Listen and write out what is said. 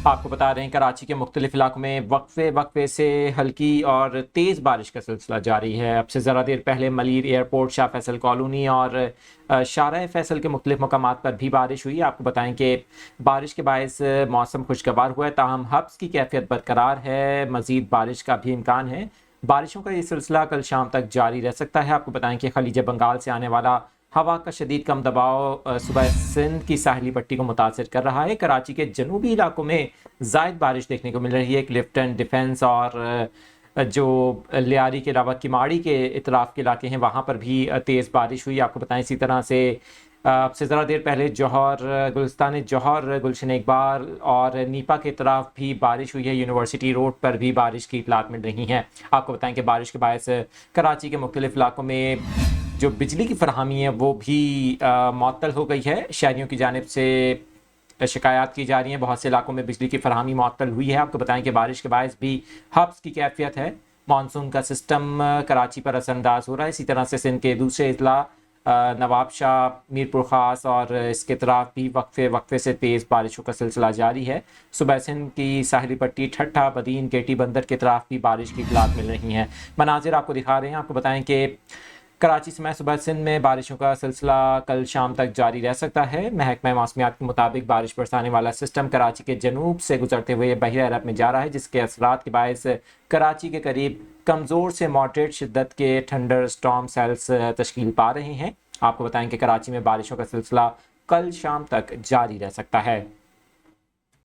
आपको बता रहे हैं कराची के मुख्तलिफ इलाकों में वक्फे से हल्की और तेज़ बारिश का सिलसिला जारी है। अब से ज़रा देर पहले मलीर एयरपोर्ट, शाह फैसल कॉलोनी और शाहराह फैसल के मुख्तलिफ मकामात पर भी बारिश हुई। आपको बताएं कि बारिश के बायस मौसम खुशगवार हुआ है, ताहम हब्स की कैफियत बरकरार है। मज़ीद बारिश का भी इम्कान है। बारिशों का ये सिलसिला कल शाम तक जारी रह सकता है। आपको बताएं कि खलीज बंगाल से आने वाला हवा का शदीद कम दबाव सुबह सिंध की साहली पट्टी को मुतासिर कर रहा है। कराची के जनूबी इलाकों में ज़ायद बारिश देखने को मिल रही है। क्लिफ्टन, डिफेंस और जो लियारी के अलावा किमाड़ी के इतराफ़ के इलाके हैं वहाँ पर भी तेज़ बारिश हुई। आपको बताएं इसी तरह से अब से ज़रा देर पहले जौहर, गुलिस्तान जौहर, गुलशन इकबाल और नीपा के तरफ भी बारिश हुई है। यूनिवर्सिटी रोड पर भी बारिश की इतलात मिल रही हैं। आपको बताएं कि बारिश के बायस कराची के मुख्तलिफ इलाकों में जो बिजली की फरहमी है वो भी मअतल हो गई है। शहरियों की जानिब से शिकायत की जा रही हैं, बहुत से इलाकों में बिजली की फरहमी मअतल हुई है। आपको बताएं कि बारिश के बायस भी हब्स की कैफियत है। मानसून का सिस्टम कराची पर असरअंदाज हो रहा है। इसी तरह से सिंध के दूसरे अजला नवाब शाह, मीरपुर ख़ास और इसके तरफ भी वक्फे से तेज़ बारिशों का सिलसिला जारी है। सुबह सिंध की साहिली पट्टी, ठट्ठा, बदीन, केटी बंदर के तरफ भी बारिश की इतलात मिल रही हैं। मनाजिर आपको दिखा रहे हैं। आपको बताएं कि कराची समय सुबह सिंध में बारिशों का सिलसिला कल शाम तक जारी रह सकता है। महकमा मौसमियात के मुताबिक बारिश बरसाने वाला सिस्टम कराची के जनूब से गुजरते हुए बहरा अरब में जा रहा है, जिसके असरात के बायस कराची के करीब कमज़ोर से मॉडरेट शिद्दत के थंडर स्टॉर्म सेल्स तश्कील पा रहे हैं। आपको बताएं कि कराची में बारिशों का सिलसिला कल शाम तक जारी रह सकता है।